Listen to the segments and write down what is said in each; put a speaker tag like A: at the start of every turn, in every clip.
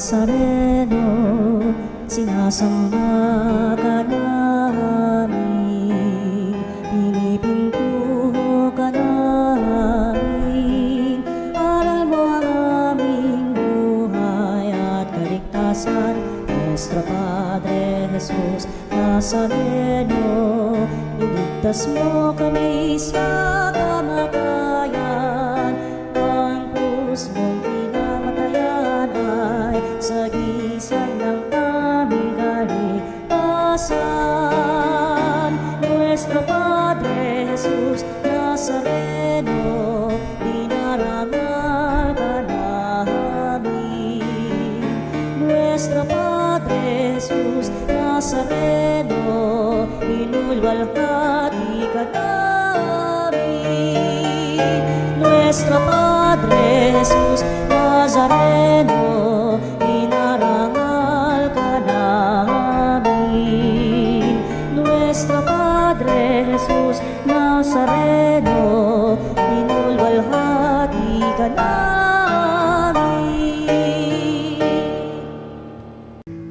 A: Nazareno, sinasamba ka namin, pinipinto ka namin, aral mo ang aming buhay at kaligtasan. Nuestro Padre Jesus Nazareno, iligtas mo kami sa kamatayan, ang krus mong pinamatayan ay sagisag ng aming kaligtasan. Nuestro Padre Jesus Nazareno, dinarangal ka namin. Nuestro Padre Jesus Nazareno, inulwalhati ka namin. Nuestro Padre Jesus Nazareno, inarangal ka namin. Nuestro Padre Jesus Nazareno, inulwalhati ka namin.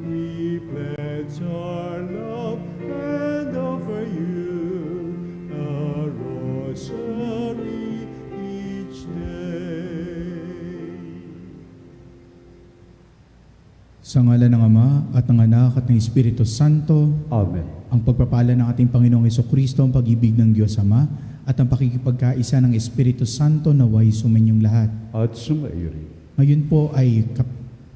B: We pledge our love and offer you a rosary each day.
C: Sa ngalan ng Ama at ng Anak at ng Espiritu Santo,
B: Amen.
C: ang pagpapala ng ating Panginoong Hesukristo, ang pag-ibig ng Diyos Ama, at ang pakikipagkaisa ng Espiritu Santo naway suminyong lahat.
B: At sumairi.
C: Ngayon po ay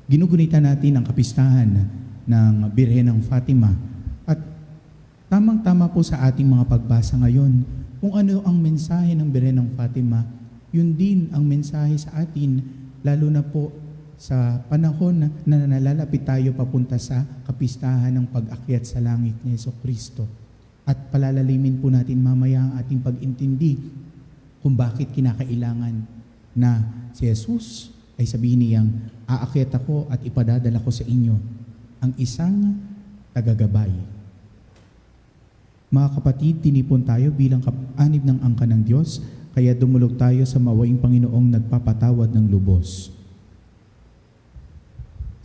C: ginugunita natin ang kapistahan ng Birhen ng Fatima. At tamang-tama po sa ating mga pagbasa ngayon, kung ano ang mensahe ng Birhen ng Fatima, yun din ang mensahe sa atin, lalo na po sa panahon na nalalapit tayo papunta sa kapistahan ng pag-akyat sa langit ni Jesucristo. At palalalimin po natin mamaya ang ating pag-intindi kung bakit kinakailangan na si Jesus ay sabihin niyang, aakyat ako at ipadadala ko sa inyo ang isang tagagabay. Mga kapatid, tinipon tayo bilang anib ng angka ng Diyos, kaya dumulog tayo sa mawaing Panginoong nagpapatawad ng lubos.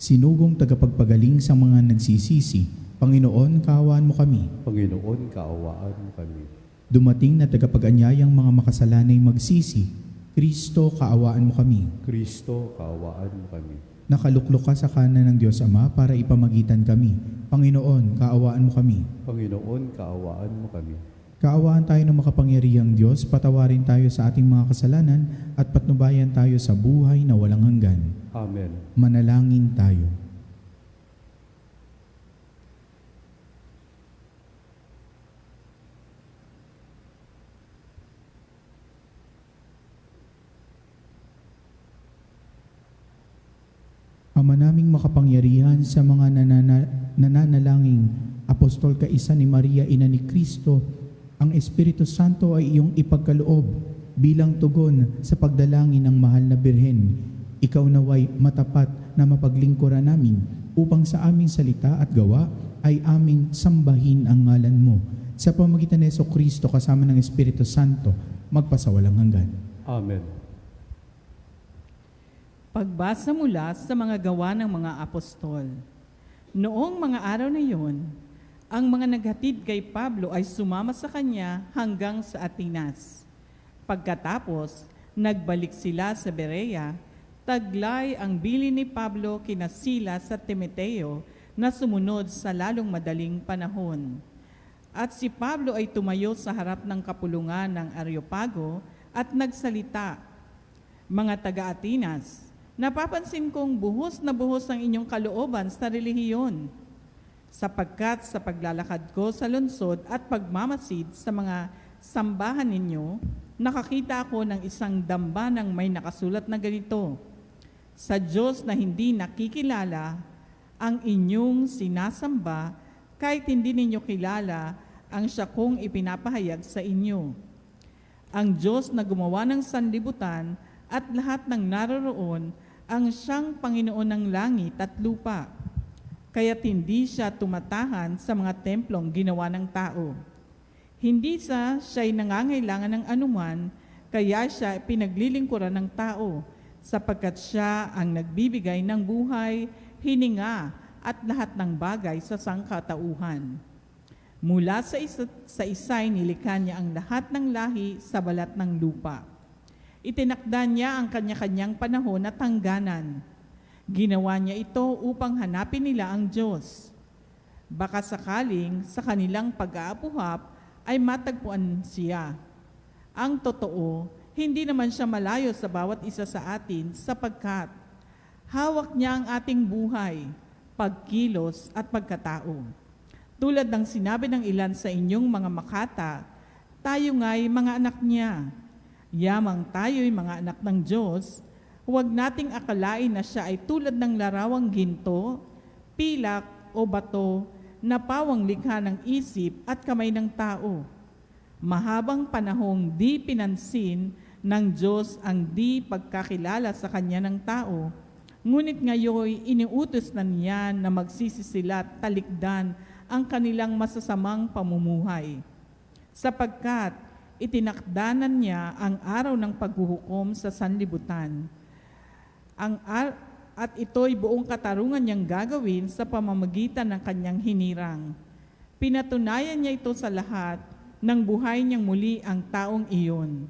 C: Sinugong tagapagpagaling sa mga nagsisisi, Panginoon, kaawaan mo kami.
B: Panginoon, kaawaan mo kami.
C: Dumating na tagapag-anyayang mga makasalanay magsisi, Kristo, kaawaan mo kami.
B: Kristo, kaawaan mo kami.
C: Nakaluklok ka sa kanan ng Diyos Ama para ipamagitan kami. Panginoon, kaawaan mo kami.
B: Panginoon, kaawaan mo kami.
C: Kaawaan tayo ng makapangyarihang Diyos, patawarin tayo sa ating mga kasalanan at patnubayan tayo sa buhay na walang hanggan.
B: Amen.
C: Manalangin tayo. Ama naming makapangyarihan, sa mga nananalanging apostol kaisa ni Maria, ina ni Kristo, ang Espiritu Santo ay iyong ipagkaloob bilang tugon sa pagdalangin ng mahal na Birhen. Ikaw naway matapat na mapaglingkuran namin upang sa aming salita at gawa ay aming sambahin ang ngalan mo. Sa pamagitan ni Jesucristo kasama ng Espiritu Santo, magpasawalang hanggan.
B: Amen.
D: Pagbasa mula sa mga gawa ng mga apostol. Noong mga araw na iyon, ang mga naghatid kay Pablo ay sumama sa kanya hanggang sa Atenas. Pagkatapos, nagbalik sila sa Berea, taglay ang bili ni Pablo kina Silas at Timoteo na sumunod sa lalong madaling panahon. At si Pablo ay tumayo sa harap ng kapulungan ng Areopago at nagsalita, "Mga taga-Atenas, napapansin kong buhos na buhos ang inyong kalooban sa relihiyon, sapagkat sa paglalakad ko sa lungsod at pagmamasid sa mga sambahan ninyo, nakakita ako ng isang damba ng may nakasulat na ganito, sa Diyos na hindi nakikilala ang inyong sinasamba, kahit hindi ninyo kilala ang siya kong ipinapahayag sa inyo. Ang Diyos na gumawa ng sanlibutan at lahat ng naroroon, ang siyang Panginoon ng langit at lupa. Kaya't hindi siya tumatahan sa mga templong ginawa ng tao. Hindi siya'y nangangailangan ng anuman, kaya siya pinaglilingkuran ng tao, sapagkat siya ang nagbibigay ng buhay hininga at lahat ng bagay sa sangkatauhan. Mula sa isay nilikha niya ang lahat ng lahi sa balat ng lupa. Itinakda niya ang kanya-kanyang panahon at hangganan. Ginawa niya ito upang hanapin nila ang Diyos. Baka sakaling sa kanilang pag-aapuhap ay matagpuan siya. Ang totoo, hindi naman siya malayo sa bawat isa sa atin sapagkat hawak niya ang ating buhay, pagkilos at pagkatao. Tulad ng sinabi ng ilan sa inyong mga makata, tayo nga'y mga anak niya. Yamang tayo'y mga anak ng Diyos, huwag nating akalain na siya ay tulad ng larawang ginto, pilak o bato na pawang likha ng isip at kamay ng tao. Mahabang panahong di pinansin ng Diyos ang di pagkakilala sa kanya ng tao, ngunit ngayoy iniutos na niya na magsisisilat talikdan ang kanilang masasamang pamumuhay. Sapagkat itinakdanan niya ang araw ng paghuhukom sa sanlibutan. At ito'y buong katarungan niyang gagawin sa pamamagitan ng kanyang hinirang. Pinatunayan niya ito sa lahat nang buhay niyang muli ang taong iyon.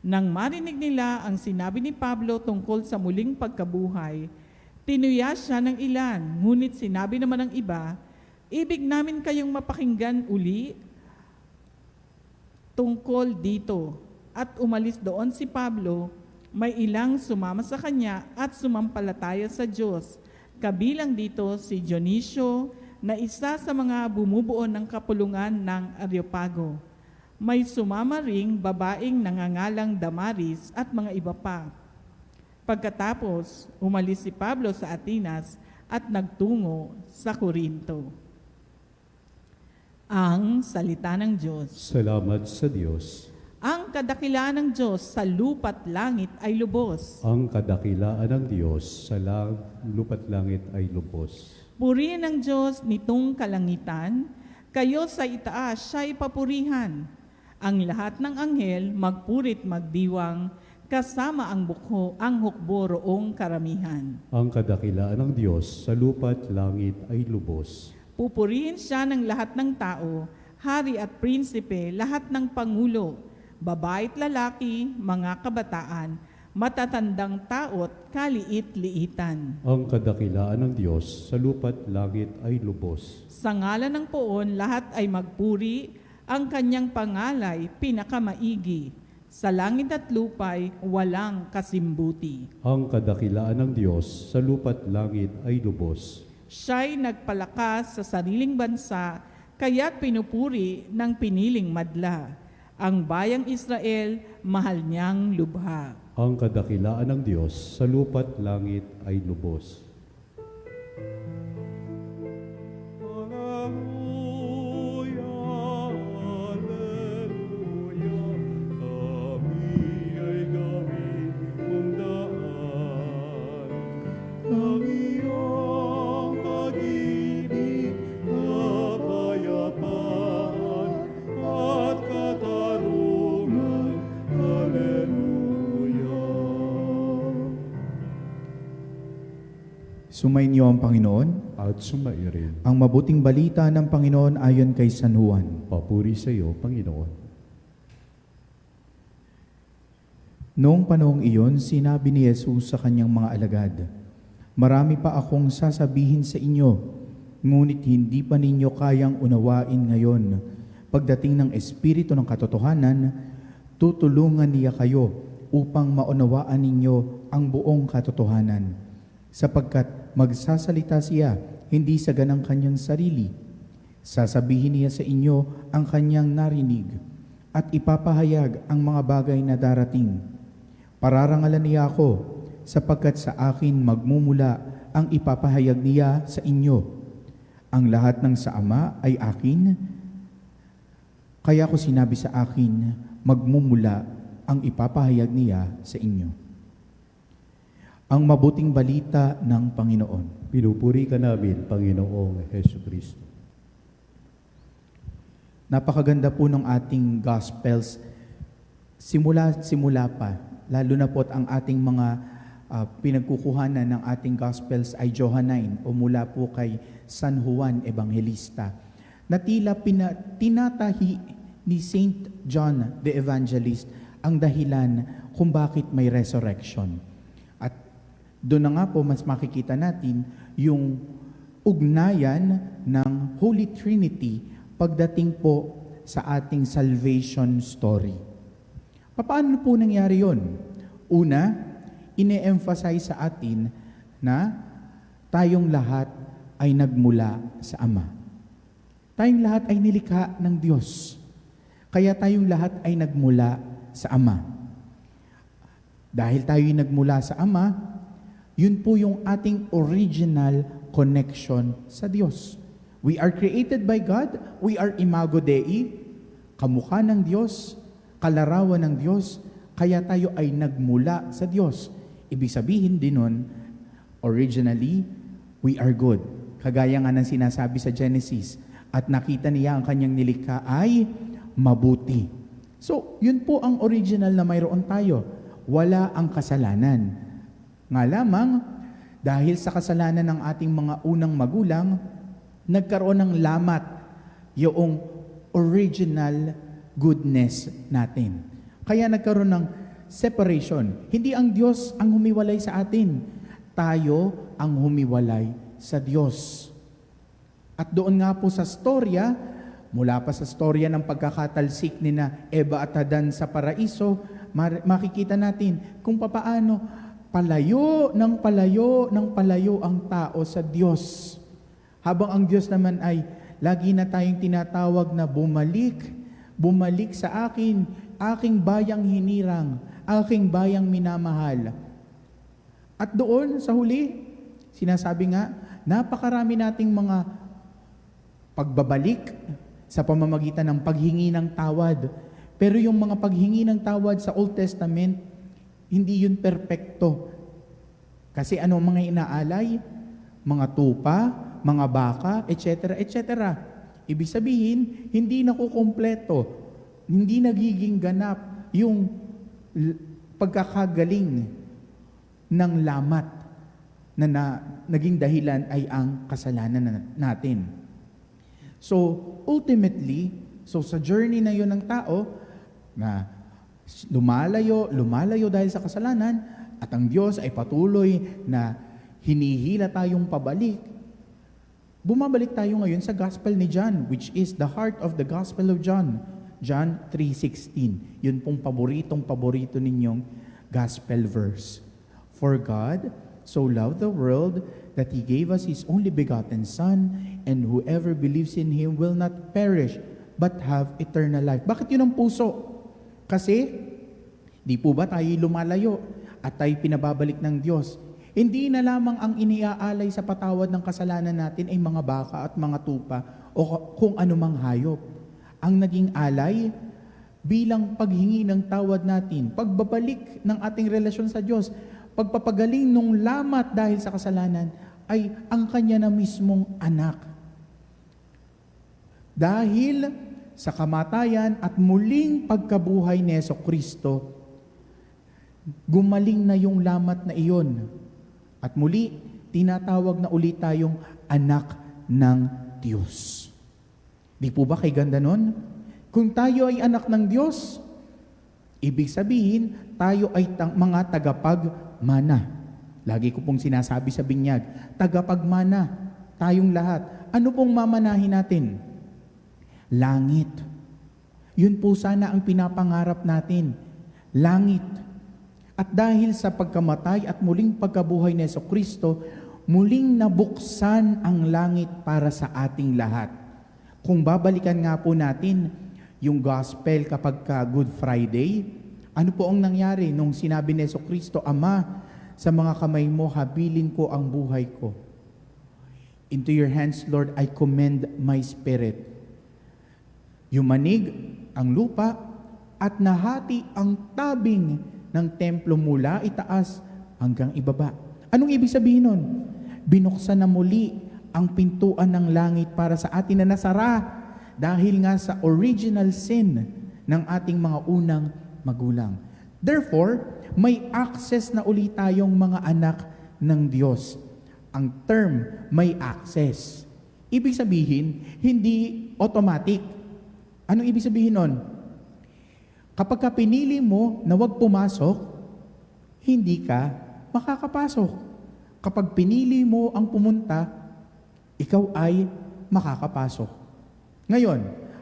D: Nang marinig nila ang sinabi ni Pablo tungkol sa muling pagkabuhay, tinuya siya ng ilan, ngunit sinabi naman ng iba, ibig namin kayong mapakinggan uli tungkol dito. At umalis doon si Pablo, may ilang sumama sa kanya at sumampalataya sa Diyos. Kabilang dito si Dionisio na isa sa mga bumubuo ng kapulungan ng Areopago. May sumama ring babaeng nangangalang Damaris at mga iba pa. Pagkatapos, umalis si Pablo sa Atenas at nagtungo sa Corinto. Ang salita ng Diyos.
B: Salamat sa Diyos.
D: Ang kadakilaan ng Diyos sa lupa't langit ay lubos.
B: Ang kadakilaan ng Diyos sa lupa't langit ay lubos.
D: Purihin ng Diyos nitong kalangitan, kayo sa itaas siya ipapurihan. Ang lahat ng anghel magpurit magdiwang, kasama ang hukbo roong karamihan.
B: Ang kadakilaan ng Diyos sa lupa't langit ay lubos.
D: Pupurihin siya ng lahat ng tao, hari at prinsipe, lahat ng pangulo, babae't lalaki, mga kabataan, matatandang tao't kaliit-liitan.
B: Ang kadakilaan ng Diyos sa lupa't langit ay lubos.
D: Sa ngalan ng poon, lahat ay magpuri, ang kanyang pangalay pinakamaigi. Sa langit at lupay, walang kasimbuti.
B: Ang kadakilaan ng Diyos sa lupa't langit ay lubos.
D: Siya'y nagpalakas sa sariling bansa, kaya't pinupuri ng piniling madla. Ang bayang Israel, mahal niyang lubha.
B: Ang kadakilaan ng Diyos sa lupa't langit ay lubos.
C: Sumainyo ang Panginoon.
B: At sumairin.
C: Ang mabuting balita ng Panginoon ayon kay San Juan.
B: Papuri sa iyo, Panginoon.
C: Noong panahong iyon, sinabi ni Jesus sa kanyang mga alagad, marami pa akong sasabihin sa inyo, ngunit hindi pa ninyo kayang unawain ngayon. Pagdating ng Espiritu ng katotohanan, tutulungan niya kayo upang maunawaan ninyo ang buong katotohanan. Sapagkat magsasalita siya, hindi sa ganang kanyang sarili. Sasabihin niya sa inyo ang kanyang narinig at ipapahayag ang mga bagay na darating. Pararangalan niya ako, sapagkat sa akin magmumula ang ipapahayag niya sa inyo. Ang lahat ng sa Ama ay akin, kaya ko sinabi sa akin, magmumula ang ipapahayag niya sa inyo. Ang mabuting balita ng Panginoon.
B: Pinupuri ka namin, Panginoong Hesukristo.
C: Napakaganda po ng ating Gospels. Simula pa, lalo na po ang ating mga pinagkukuhanan ng ating Gospels ay Johannine o mula po kay San Juan Evangelista na tila tinatahi ni Saint John the Evangelist ang dahilan kung bakit may resurrection. At doon na nga po mas makikita natin yung ugnayan ng Holy Trinity pagdating po sa ating salvation story. Paano po nangyari yon? Una, ine-emphasize sa atin na tayong lahat ay nagmula sa Ama. Tayong lahat ay nilikha ng Diyos. Kaya tayong lahat ay nagmula sa Ama. Dahil tayo nagmula sa Ama, yun po yung ating original connection sa Diyos. We are created by God, we are imago Dei, kamukha ng Diyos, kalarawan ng Diyos, kaya tayo ay nagmula sa Diyos. Ibig sabihin din nun, originally, we are good. Kagaya nga ng sinasabi sa Genesis, at nakita niya ang kanyang nilikha ay mabuti. So, yun po ang original na mayroon tayo. Wala ang kasalanan. Nga lamang, dahil sa kasalanan ng ating mga unang magulang, nagkaroon ng lamat yung original goodness natin. Kaya nagkaroon ng separation. Hindi ang Diyos ang humiwalay sa atin. Tayo ang humiwalay sa Diyos. At doon nga po sa storya, mula pa sa storya ng pagkakatalsik ni na Eva at Adan sa paraiso, makikita natin kung papaano palayo ng palayo ang tao sa Diyos. Habang ang Diyos naman ay lagi na tayong tinatawag na bumalik sa akin, aking bayang hinirang, aking bayang minamahal. At doon sa huli, sinasabi nga, napakarami nating mga pagbabalik sa pamamagitan ng paghingi ng tawad. Pero yung mga paghingi ng tawad sa Old Testament, hindi yun perpekto. Kasi ano mga inaalay? Mga tupa, mga baka, etc., etc. Ibig sabihin, hindi nakukumpleto, hindi nagiging ganap yung pagkakagaling ng lamat na naging dahilan ay ang kasalanan natin. So, ultimately, sa journey na yun ng tao, na lumalayo dahil sa kasalanan, at ang Diyos ay patuloy na hinihila tayong pabalik, bumabalik tayo ngayon sa Gospel ni John, which is the heart of the Gospel of John. John 3:16. Yun pong paborito ninyong Gospel verse. For God so loved the world that He gave us His only begotten Son, and whoever believes in Him will not perish, but have eternal life. Bakit yun ang puso? Kasi, di po ba tayo lumalayo at tayo pinababalik ng Diyos? Hindi na lamang ang iniaalay sa patawad ng kasalanan natin ay mga baka at mga tupa o kung anumang hayop. Ang naging alay bilang paghingi ng tawad natin, pagbabalik ng ating relasyon sa Diyos, pagpapagaling nung lamat dahil sa kasalanan, ay ang Kanya na mismong anak. Dahil sa kamatayan at muling pagkabuhay ni Jesucristo, gumaling na yung lamat na iyon. At muli, tinatawag na ulit tayong anak ng Diyos. Di po ba kay ganda nun? Kung tayo ay anak ng Diyos, ibig sabihin, tayo ay mga tagapagmana. Lagi ko pong sinasabi sa binyag, tagapagmana, tayong lahat. Ano pong mamanahin natin? Langit. Yun po sana ang pinapangarap natin. Langit. At dahil sa pagkamatay at muling pagkabuhay ni Jesucristo, muling nabuksan ang langit para sa ating lahat. Kung babalikan nga po natin yung gospel kapag Good Friday, ano po ang nangyari nung sinabi ni Jesucristo, Ama, sa mga kamay mo, habilin ko ang buhay ko. Into your hands, Lord, I commend my spirit. Yumanig ang lupa at nahati ang tabing ng templo mula itaas hanggang ibaba. Anong ibig sabihin nun? Binuksan na muli ang pintuan ng langit para sa atin na nasara dahil nga sa original sin ng ating mga unang magulang. Therefore, may access na uli tayong mga anak ng Diyos. Ang term, may access. Ibig sabihin, hindi automatic. Anong ibig sabihin nun? Kapag ka pinili mo na huwag pumasok, hindi ka makakapasok. Kapag pinili mo ang pumunta, ikaw ay makakapasok. Ngayon,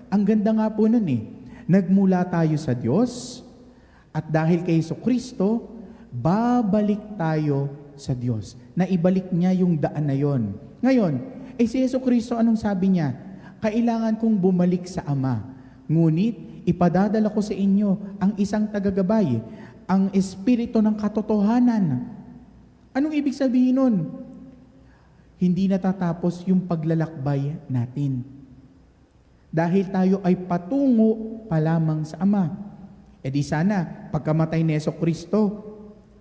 C: ang ganda nga po nun nagmula tayo sa Diyos, at dahil kay Jesucristo, babalik tayo sa Diyos. Naibalik niya yung daan na yon. Ngayon, si Jesucristo anong sabi niya? Kailangan kong bumalik sa Ama. Ngunit, ipadadala ko sa inyo ang isang tagagabay, ang Espiritu ng katotohanan. Anong ibig sabihin nun? Hindi natatapos yung paglalakbay natin. Dahil tayo ay patungo pa lamang sa Ama. E di sana, pagkamatay ni Jesucristo,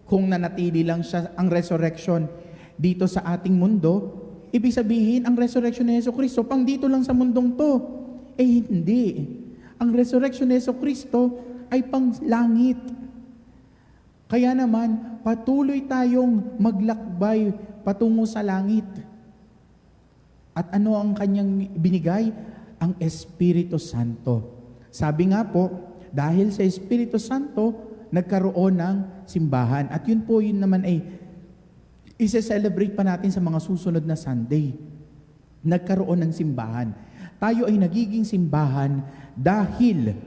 C: kung nanatili lang siya ang resurrection dito sa ating mundo, ibig sabihin, ang resurrection ni Jesucristo, pang dito lang sa mundong to. Hindi. Ang resurrection ni Jesucristo ay pang langit. Kaya naman, patuloy tayong maglakbay patungo sa langit. At ano ang kanyang binigay? Ang Espiritu Santo. Sabi nga po, dahil sa Espiritu Santo, nagkaroon ng simbahan. At yun naman ay isa-celebrate pa natin sa mga susunod na Sunday. Nagkaroon ng simbahan. Tayo ay nagiging simbahan dahil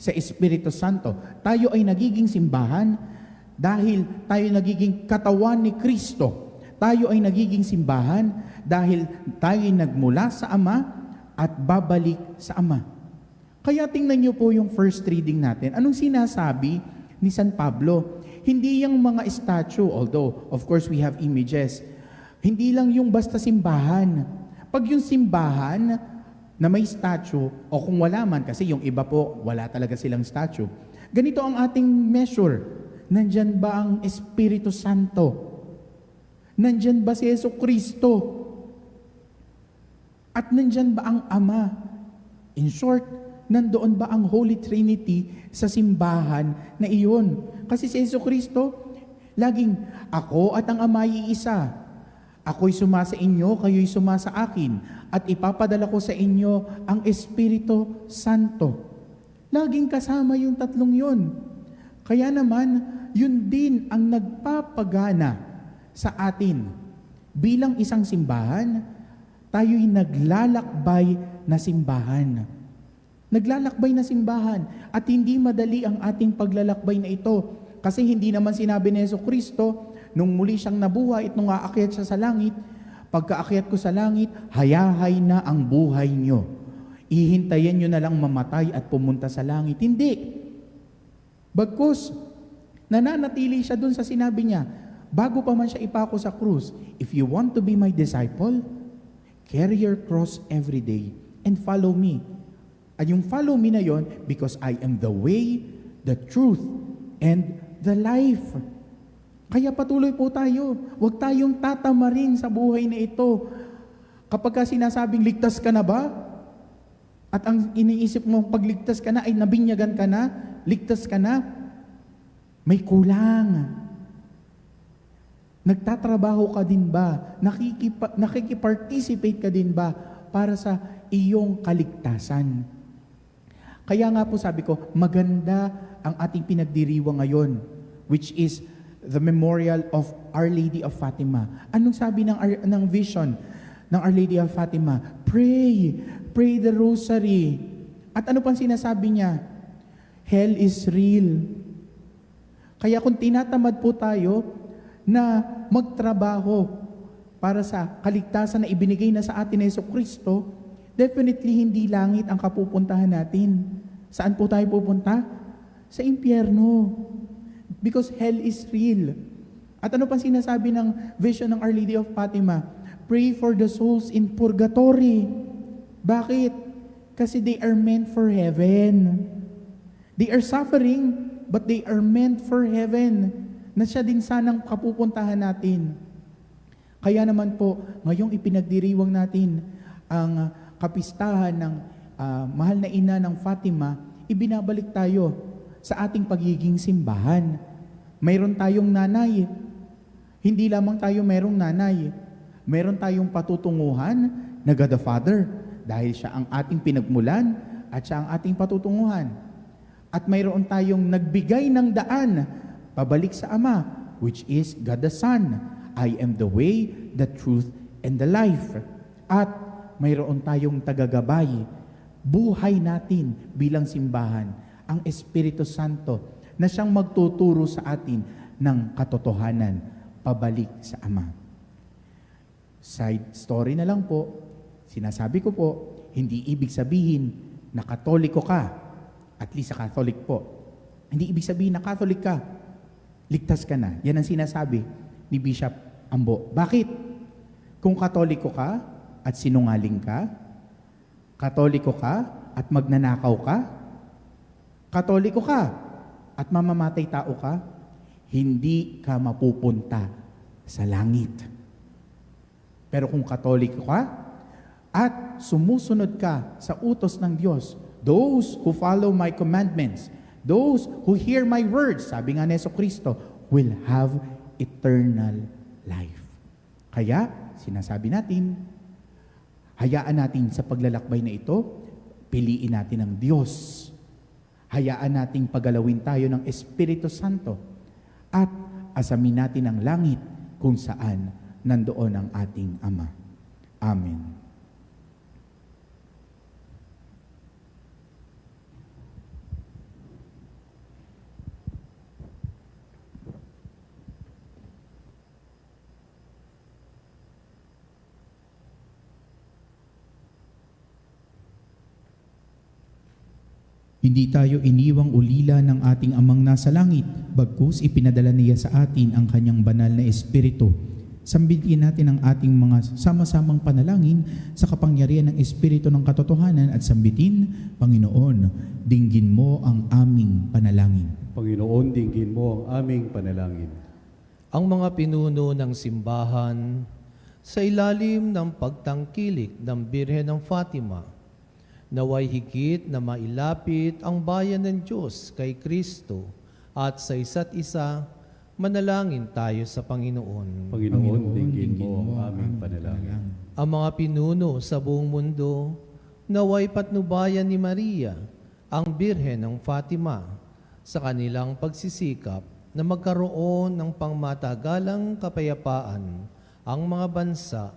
C: sa Espiritu Santo. Tayo ay nagiging simbahan dahil tayo nagiging katawan ni Kristo. Tayo ay nagiging simbahan dahil tayo ay nagmula sa Ama at babalik sa Ama. Kaya tingnan niyo po yung first reading natin. Anong sinasabi ni San Pablo? Hindi yung mga statue, although of course we have images. Hindi lang yung basta simbahan. Pag yung simbahan na may statue, o kung wala man, kasi yung iba po, wala talaga silang statue. Ganito ang ating measure. Nandyan ba ang Espiritu Santo? Nandyan ba si Jesucristo? At nandyan ba ang Ama? In short, nandoon ba ang Holy Trinity sa simbahan na iyon? Kasi si Jesucristo, laging, ako at ang Ama ay isa. Ako'y suma sa inyo, kayo'y suma sa akin, at ipapadala ko sa inyo ang Espiritu Santo. Laging kasama yung tatlong yun. Kaya naman, yun din ang nagpapagana sa atin. Bilang isang simbahan, tayo'y naglalakbay na simbahan. Naglalakbay na simbahan at hindi madali ang ating paglalakbay na ito. Kasi hindi naman sinabi ni Jesucristo, nung muli siyang nabuhay at nung aakyat siya sa langit, pagkaakyat ko sa langit, hayahay na ang buhay nyo. Ihintayin nyo na lang mamatay at pumunta sa langit. Hindi. Bagkus, nananatili siya dun sa sinabi niya, bago pa man siya ipako sa krus, if you want to be my disciple, carry your cross every day and follow me. At yung follow me na yon, because I am the way, the truth, and the life. Kaya patuloy po tayo. Huwag tayong tatamarin sa buhay na ito. Kapag ka sinasabing ligtas ka na ba? At ang iniisip mo pagligtas ka na ay nabinyagan ka na, ligtas ka na, may kulang. Nagtatrabaho ka din ba? Nakikiparticipate ka din ba para sa iyong kaligtasan? Kaya nga po sabi ko, maganda ang ating pinagdiriwang ngayon, which is the memorial of Our Lady of Fatima. Anong sabi ng vision ng Our Lady of Fatima? Pray the rosary. At ano pang sinasabi niya? Hell is real. Kaya kung tinatamad po tayo na magtrabaho para sa kaligtasan na ibinigay na sa atin ng Jesucristo, definitely hindi langit ang kapupuntahan natin. Saan po tayo pupunta? Sa impyerno. Because hell is real. At ano pang sinasabi ng vision ng Our Lady of Fatima? Pray for the souls in purgatory. Bakit? Kasi they are meant for heaven. They are suffering, but they are meant for heaven. Na siya din sanang kapupuntahan natin. Kaya naman po, ngayong ipinagdiriwang natin ang kapistahan ng mahal na ina ng Fatima, ibinabalik tayo sa ating pagiging simbahan. Mayroon tayong nanay. Hindi lamang tayo mayroong nanay. Mayroon tayong patutunguhan na God the Father dahil siya ang ating pinagmulan at siya ang ating patutunguhan. At mayroon tayong nagbigay ng daan pabalik sa Ama, which is God the Son. I am the way, the truth, and the life. At mayroon tayong tagagabay, buhay natin bilang simbahan, ang Espiritu Santo na siyang magtuturo sa atin ng katotohanan pabalik sa Ama. Side story na lang po, sinasabi ko po, hindi ibig sabihin na Katoliko ka, at least sa Catholic po. Hindi ibig sabihin na Catholic ka, ligtas ka na. Yan ang sinasabi ni Bishop Ambo. Bakit? Kung Katoliko ka at sinungaling ka, Katoliko ka at magnanakaw ka, Katoliko ka at mamamatay tao ka, hindi ka mapupunta sa langit. Pero kung Katoliko ka at sumusunod ka sa utos ng Diyos, those who follow my commandments, those who hear my words, sabi nga ni Jesucristo, will have eternal life. Kaya, sinasabi natin, hayaan natin sa paglalakbay na ito, piliin natin ang Diyos. Hayaan nating pagalawin tayo ng Espiritu Santo at asamin natin ang langit kung saan nandoon ang ating Ama. Amen. Hindi tayo iniwang ulila ng ating Amang nasa langit, bagkus ipinadala niya sa atin ang kanyang banal na Espiritu. Sambitin natin ang ating mga sama-samang panalangin sa kapangyarihan ng Espiritu ng katotohanan at sambitin, Panginoon, dinggin mo ang aming panalangin.
B: Panginoon, dinggin mo ang aming panalangin.
E: Ang mga pinuno ng simbahan sa ilalim ng pagtangkilik ng Birhen ng Fatima, naway higit na mailapit ang bayan ng Diyos kay Kristo at sa isa't isa, manalangin tayo sa Panginoon.
B: Panginoon, dinggin mo ang aming panalangin.
E: Ang mga pinuno sa buong mundo, naway patnubayan ni Maria, ang Birhen ng Fatima, sa kanilang pagsisikap na magkaroon ng pangmatagalang kapayapaan ang mga bansa.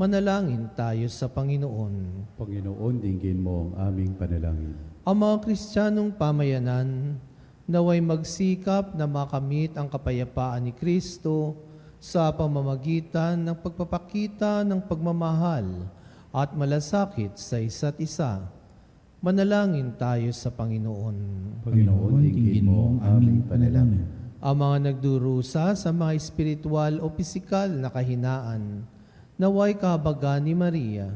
E: Manalangin tayo sa Panginoon.
B: Panginoon, dinggin mo ang aming panalangin.
E: Ang mga Kristiyanong pamayanan, naway magsikap na makamit ang kapayapaan ni Kristo sa pamamagitan ng pagpapakita ng pagmamahal at malasakit sa isa't isa. Manalangin tayo sa Panginoon.
B: Panginoon, dinggin mo ang aming panalangin.
E: Ang mga nagdurusa sa mga espiritual o pisikal na kahinaan, naway kahabagan ni Maria,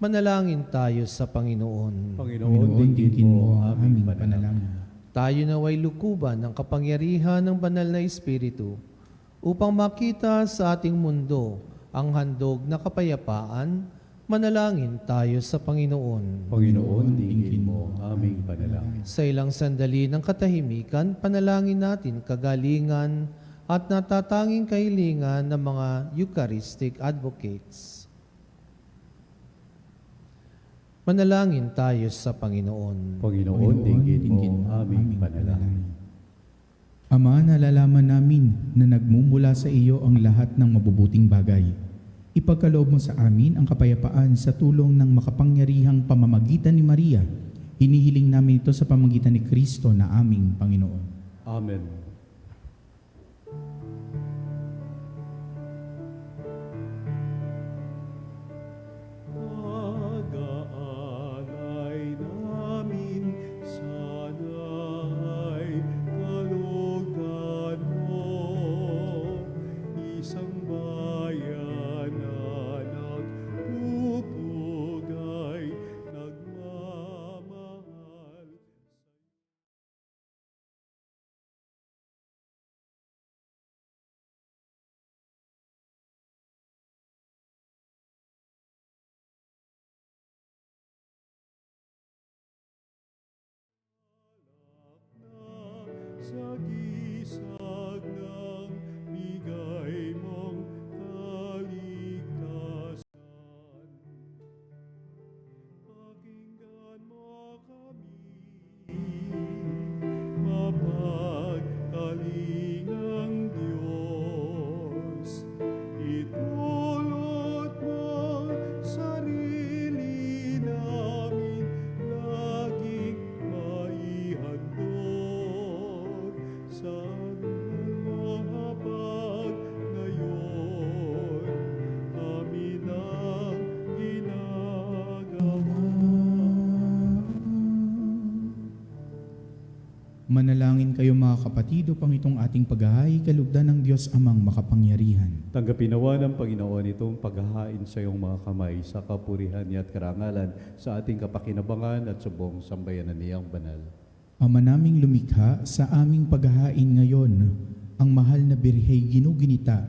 E: manalangin tayo sa Panginoon.
B: Panginoon, dinggin mo ang aming panalangin.
E: Tayo naway lukuban ng kapangyarihan ng banal na Espiritu upang makita sa ating mundo ang handog na kapayapaan, manalangin tayo sa Panginoon.
B: Panginoon, dinggin mo ang aming panalangin.
E: Sa ilang sandali ng katahimikan, panalangin natin kagalingan at natatanging kahilingan ng mga Eucharistic advocates. Manalangin tayo sa Panginoon.
B: Panginoon, dinggin mo ang aming panalangin.
C: Ama, nalalaman namin na nagmumula sa iyo ang lahat ng mabubuting bagay. Ipagkaloob mo sa amin ang kapayapaan sa tulong ng makapangyarihang pamamagitan ni Maria. Hinihiling namin ito sa pamamagitan ni Kristo na aming Panginoon.
B: Amen. sa gisag ng bigay mong kaligtasan. Pakinggan mo kami, mapagkalingang Diyos. Itulot mo sarili namin, laging maihandog sa mga hapag ngayon. Amin ang ginagawa.
C: Manalangin kayo mga kapatid upang itong ating paghahay kalugdan ng Diyos Amang makapangyarihan.
B: Tanggapin nawa ng Panginoon itong paghahain sa iyong mga kamay sa kapurihan niya at karangalan sa ating kapakinabangan at sa buong sambayanan niyang banal.
C: Ama naming lumikha, sa aming paghahain ngayon, ang mahal na birhey ginuginita,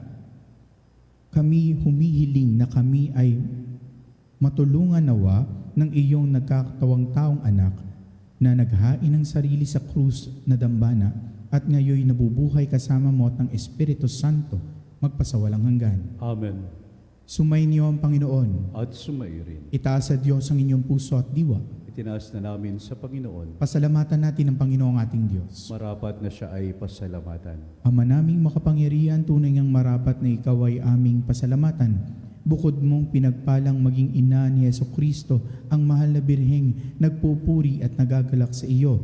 C: kami humihiling na kami ay matulungan nawa ng iyong nagkakatawang taong anak na naghain ng sarili sa krus na dambana at ngayon nabubuhay kasama mo at ng Espiritu Santo magpasawalang hanggan.
B: Amen.
C: Sumainyo ang Panginoon.
B: At sumairin.
C: Itaas sa Diyos ang inyong puso at diwa.
B: Itinaas na namin sa Panginoon.
C: Pasalamatan natin ang Panginoong ating Diyos.
B: Marapat na siya ay pasalamatan.
C: Ama naming makapangyarihan, tunay ngang marapat na ikaw ay aming pasalamatan. Bukod mong pinagpalang maging ina ni Jesucristo, ang mahal na birheng nagpupuri at nagagalak sa iyo.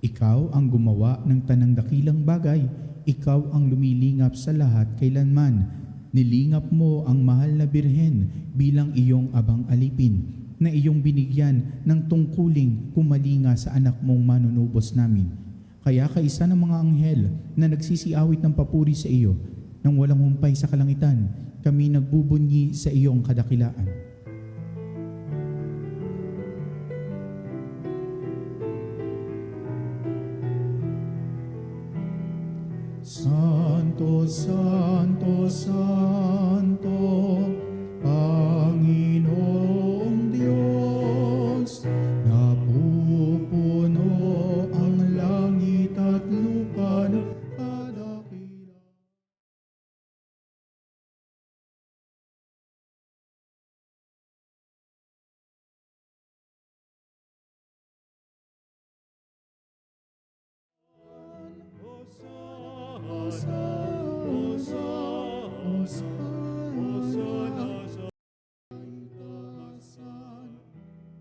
C: Ikaw ang gumawa ng tanang dakilang bagay. Ikaw ang lumilingap sa lahat kailanman. Nilingap mo ang mahal na birhen bilang iyong abang alipin na iyong binigyan ng tungkuling kumalinga sa anak mong manunubos namin. Kaya kaisa ng mga anghel na nagsisiawit ng papuri sa iyo, nang walang humpay sa kalangitan, kami nagbubunyi sa iyong kadakilaan. Santo, Santo, Santo, Panginoong Diyos, napupuno ang langit at lupa ng kadakilaan.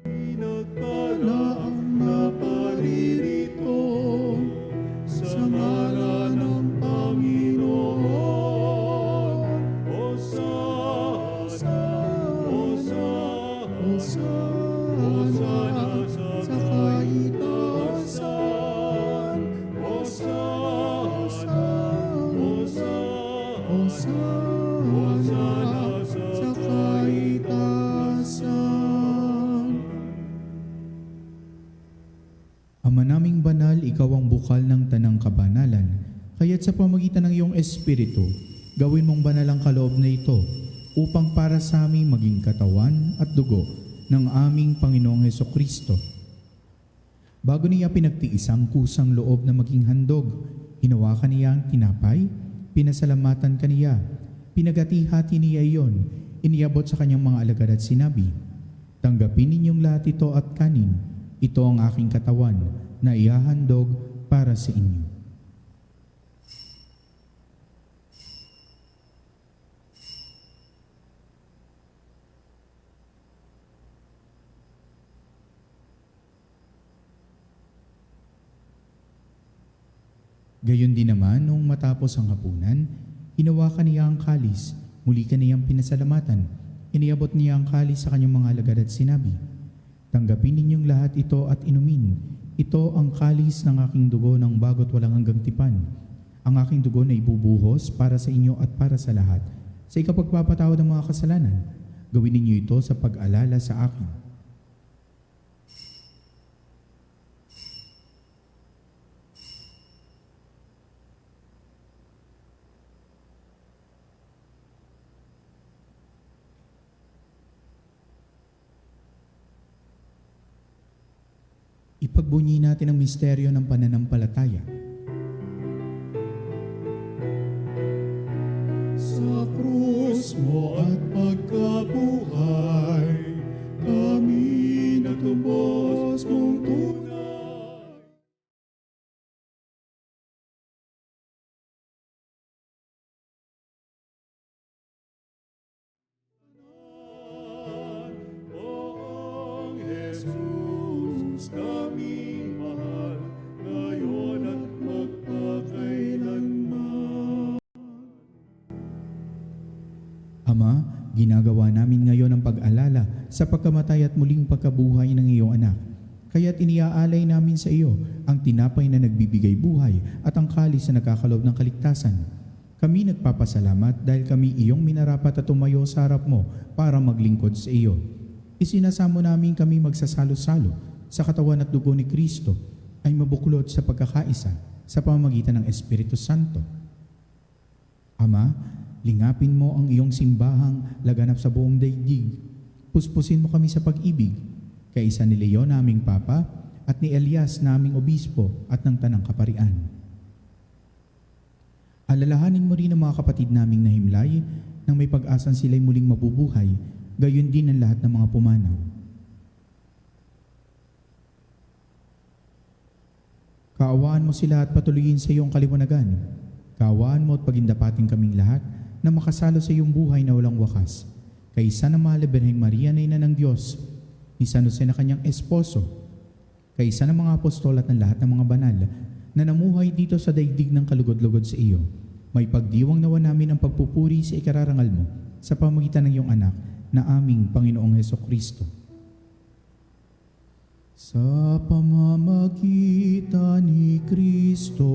B: Pinagpala ang naparirito sa ngalan ng Panginoon. Hosana sa kaitaasan. Hosana sa kaitaasan.
C: Ama naming banal, ikaw ang bukal ng tanang kabanalan. Kaya't sa pamagitan ng iyong Espiritu, gawin mong banal ang kaloob na ito, upang para sa aming maging katawan at dugo ng aming Panginoong Hesukristo. Bago niya pinagtiis ang kusang loob na maging handog, hinawakan niya ang tinapay, pinasalamatan kaniya, pinagati-hati niya iyon, iniabot sa kanyang mga alagad at sinabi, "Tanggapin ninyong lahat ito at kanin, ito ang aking katawan na ihahandog para sa inyo." Gayon din naman, noong matapos ang hapunan, hinawakan niya ang kalis, muli kaniyang pinasalamatan, iniabot niya ang kalis sa kanyang mga alagad at sinabi, "Tanggapin ninyong lahat ito at inumin. Ito ang kalis ng aking dugo ng bago't walang hanggang tipan. Ang aking dugo na ibubuhos para sa inyo at para sa lahat. Sa ikapagpapatawad ng mga kasalanan, gawin ninyo ito sa pag-alala sa akin." Ipagbunyi natin ang misteryo ng pananampalataya. mo at pagkabuhay, kami natubos mong tunay.
B: Poong Jesus, kaming mahal, ngayon at magpakailanman.
C: Ama, ginagawa namin ngayon ang pag-alala sa pagkamatay at muling pagkabuhay ng iyong anak. Kaya't iniaalay namin sa iyo ang tinapay na nagbibigay buhay at ang kalis na nagkakaloob ng kaligtasan. Kami nagpapasalamat dahil kami iyong minarapat at tumayo sa harap mo para maglingkod sa iyo. Isinasamo namin kami magsasalo-salo sa katawan at dugo ni Kristo ay mabuklod sa pagkakaisa sa pamamagitan ng Espiritu Santo. Ama, lingapin mo ang iyong simbahang laganap sa buong daigdig. Puspusin mo kami sa pag-ibig, kaisa ni Leon naming Papa at ni Elias naming Obispo at ng Tanang Kaparian. Alalahanin mo rin ang mga kapatid naming nahimlay nang may pag-asang sila'y muling mabubuhay, gayon din ang lahat ng mga pumanaw. Kaawaan mo sila at patuloyin sa iyong kaliwanagan. Kaawaan mo at pagindapating kaming lahat na makasalo sa iyong buhay na walang wakas. Kaisa ng mahal na Birheng Maria na Ina ng Diyos, ni San Jose na kanyang esposo, kaisa ng mga apostol at ng lahat ng mga banal na namuhay dito sa daigdig ng kalugod-lugod sa iyo, may pagdiwang nawa namin ang pagpupuri sa ikararangal mo sa pamamagitan ng iyong anak na aming Panginoong Hesukristo. Sa pamamagitan ni Kristo,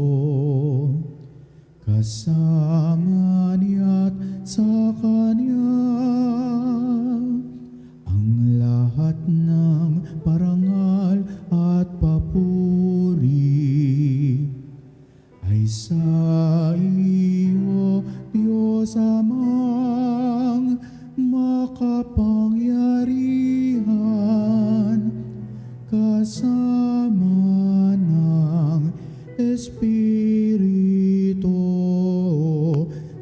C: kasama niya at sa Kanya, ang lahat ng parangal at papuri ay sa iyo, Diyos Amang makapangyarihan, kasama ng Espiritu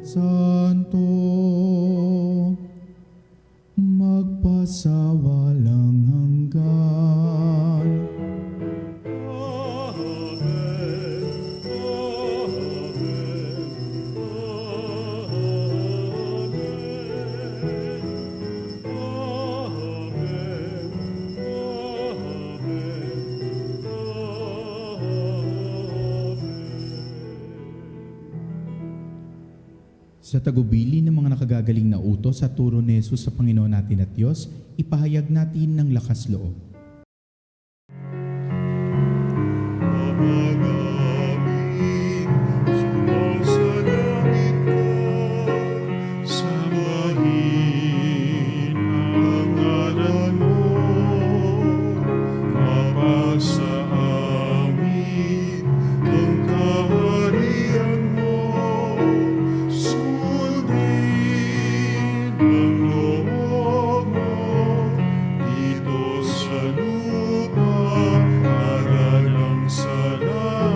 C: Santo, magpasawalang hanggan. Sa tagubili ng mga nakagagaling na utos sa turo ni Jesus sa Panginoon natin at Diyos, ipahayag natin ng lakas loob.
B: Namin, sumasalangit ka, sambahin ang ngalan mo, mapasa amin ang kaharian mo, sundin ang loob mo, dito sa lupa, para lang sa langit.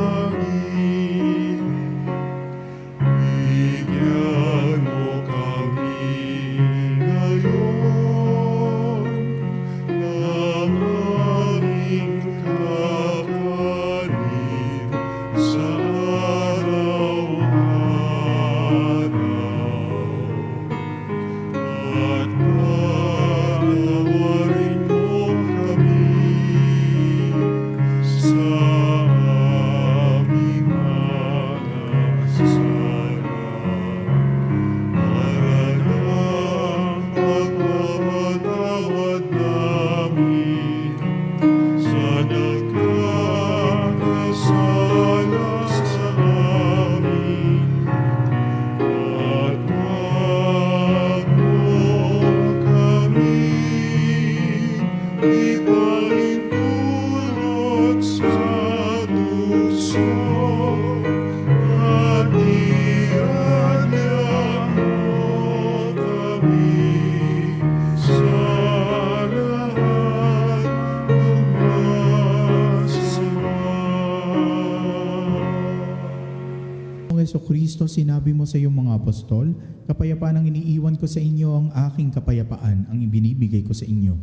C: Hesukristo, sinabi mo sa iyong mga apostol, kapayapaan ang iniiwan ko sa inyo, ang aking kapayapaan ang ibinibigay ko sa inyo.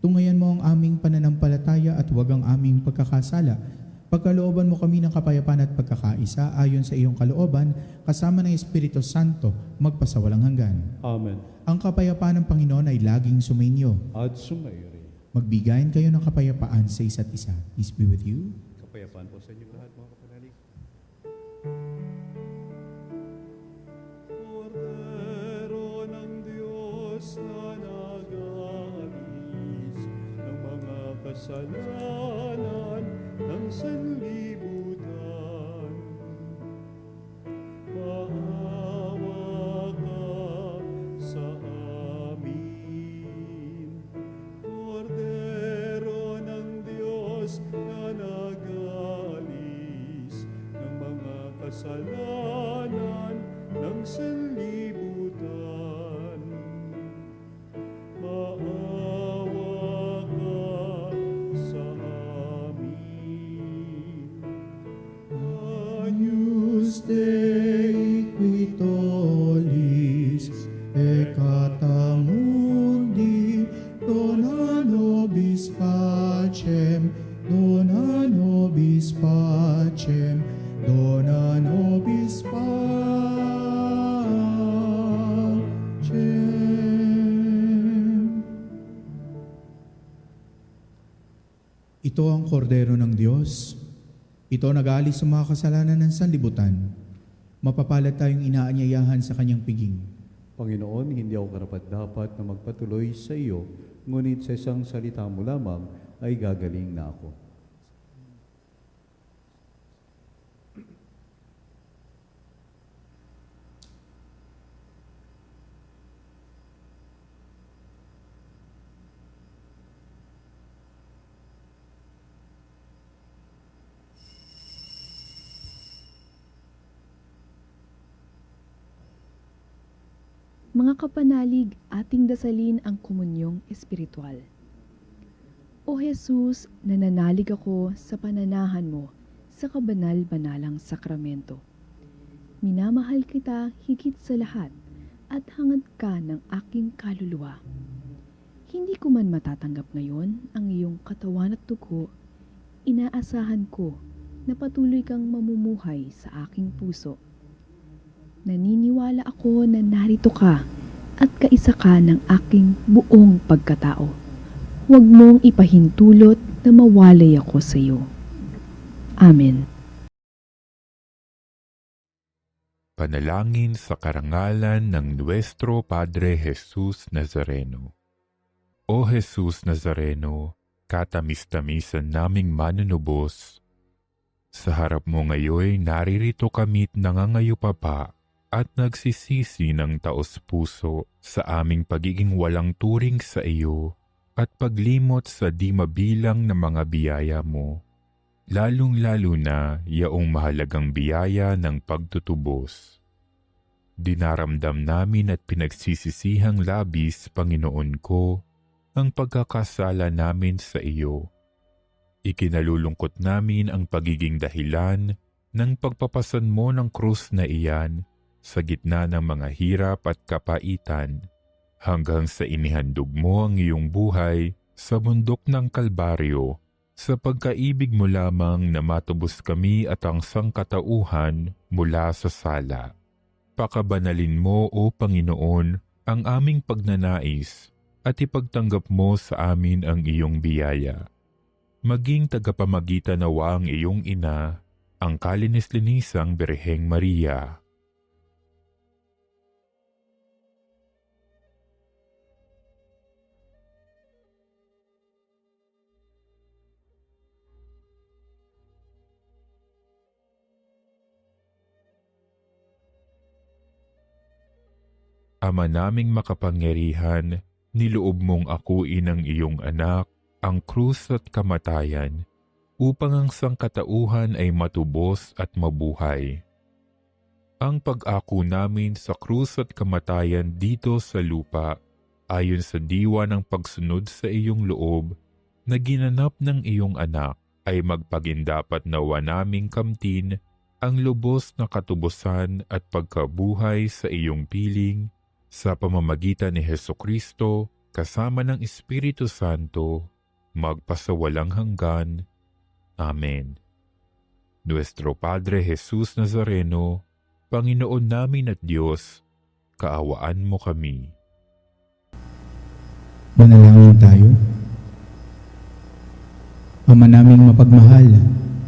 C: Tungayan mo ang aming pananampalataya at huwag ang aming pagkakasala. Pagkalooban mo kami ng kapayapaan at pagkakaisa ayon sa iyong kalooban, kasama ng Espiritu Santo, magpasawalang hanggan.
B: Amen.
C: Ang kapayapaan ng Panginoon ay laging sumainyo.
B: At sumayo rin.
C: Magbigayin kayo ng kapayapaan sa isa't isa. Peace be with you.
B: Kapayapaan po sa inyo lahat, mga kapanalig. Kordero ng Diyos na nag-aalis ng mga kasalanan ng sanlibutan, maawa ka sa amin. Kordero ng Diyos na nag-aalis ng mga kasalanan ng sanlibutan, maawa ka sa amin. Agnus Dei qui tollis peccata mundi, dona nobis pacem, dona nobis pacem, dona nobis pacem. Ito ang kordero ng Diyos. Ito nag-aalis sa mga kasalanan ng sanlibutan. Mapapalad tayong inaanyayahan sa kanyang piging. Panginoon, hindi ako karapat-dapat na magpatuloy sa iyo, ngunit sa isang salita mo lamang ay gagaling na ako.
F: Mga kapanalig, ating dasalin ang komunyong espiritual. O Jesus, nananalig ako sa pananahan mo sa kabanal-banalang sakramento. Minamahal kita higit sa lahat at hangad ka ng aking kaluluwa. Hindi ko man matatanggap ngayon ang iyong katawan at dugo, inaasahan ko na patuloy kang mamumuhay sa aking puso. Naniniwala ako na narito ka at kaisa ka ng aking buong pagkatao. Huwag mong ipahintulot na mawalay ako sa iyo. Amen.
G: Panalangin sa karangalan ng Nuestro Padre Jesus Nazareno. O Jesus Nazareno, katamis-tamisan naming manunubos, sa harap mo ngayon naririto kami't nangangayupapa at nagsisisi ng taos-puso sa aming pagiging walang turing sa iyo at paglimot sa di mabilang na mga biyaya mo, lalong-lalo na yaong mahalagang biyaya ng pagtutubos. Dinaramdam namin at pinagsisisihang labis, Panginoon ko, ang pagkakasala namin sa iyo. Ikinalulungkot namin ang pagiging dahilan ng pagpapasan mo ng krus na iyan sa gitna ng mga hirap at kapaitan, hanggang sa inihandog mo ang iyong buhay sa bundok ng Kalbaryo, sa pagkaibig mo lamang na matubos kami at ang sangkatauhan mula sa sala. Pakabanalin mo, O Panginoon, ang aming pagnanais at ipagtanggap mo sa amin ang iyong biyaya. Maging tagapamagitan nawa ang iyong ina, ang kalinis-linisang Birheng Maria. Ama naming makapangyarihan, niloob mong akuin ang iyong anak, ang krus at kamatayan, upang ang sangkatauhan ay matubos at mabuhay. Ang pag-ako namin sa krus at kamatayan dito sa lupa, ayon sa diwa ng pagsunod sa iyong loob, na ginanap ng iyong anak, ay magpagindapat nawa naming kamtin ang lubos na katubusan at pagkabuhay sa iyong piling sa pamamagitan ni Hesukristo kasama ng Espiritu Santo, magpasawalang hanggan. Amen. Nuestro Padre Jesus Nazareno, Panginoon namin at Diyos, kaawaan mo kami.
C: Manalangin tayo. Ama naming mapagmahal,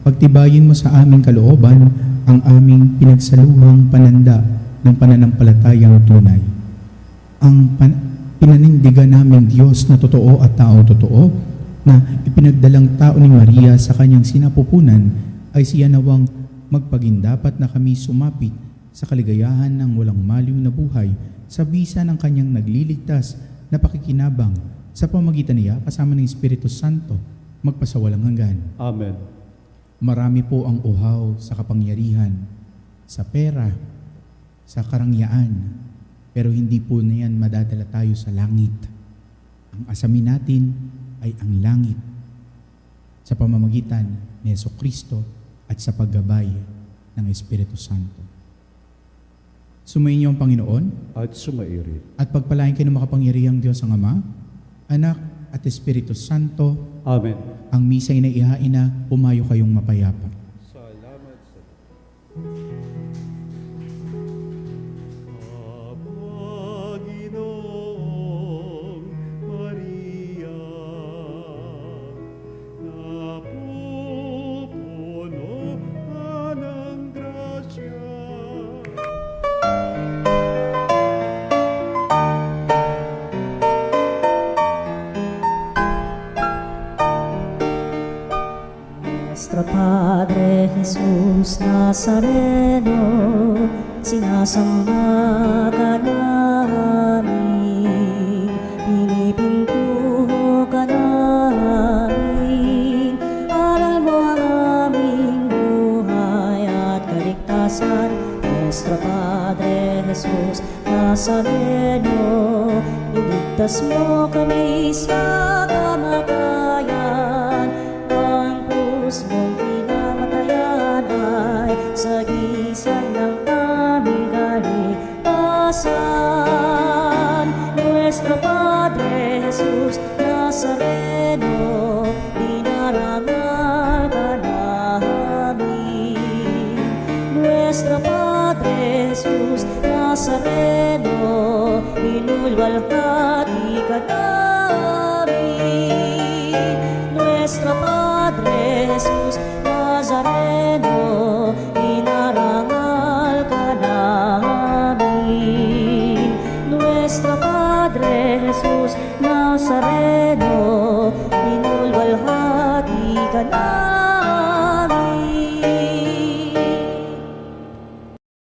C: pagtibayin mo sa aming kalooban ang aming pinagsaluhang pananda ng pananampalatayang tunay. Ang pinanindigan namin Diyos na totoo at taong totoo na ipinagdalang tao ni Maria sa kanyang sinapupunan ay siya nawang magpagindapat na kami sumapit sa kaligayahan ng walang maliw na buhay sa bisa ng kanyang nagliligtas na pakikinabang sa pamagitan niya kasama ng Espiritu Santo magpasawalang hanggan.
H: Amen.
C: Marami po ang uhaw sa kapangyarihan, sa pera, sa karangyaan, pero hindi po na yan madadala tayo sa langit. Ang asamin natin ay ang langit sa pamamagitan ni Jesucristo at sa paggabay ng Espiritu Santo. Sumayin niyo ang Panginoon
H: At sumairit.
C: at pagpalain kayo ng makapangyarihang Diyos ang Ama, Anak at Espiritu Santo.
H: Amen.
C: Ang misa ay naihain na, pumayo kayong mapayapa.
H: Salamat sa Panginoong Maria, napupuno ka ng grasya.
A: Nuestro Padre Jesus Nazareno, sinasamba ka namin, pinipintuho ka namin, aral mo ang aming buhay at kaligtasan. Nuestro Padre Jesus Nazareno, iligtas mo kami sa kamatayan, ang krus mong pinamatayan ay sagisag ng aming kaligtasan. Nuestro Padre Jesus Nazareno, dinarangal ka namin. Nuestro Padre Jesus Nazareno, binulwalhati ka namin. Nuestro Padre Jesus Nazareno, inarangal ka namin. Nuestro Padre Jesus Nazareno, binulwalhati ka namin.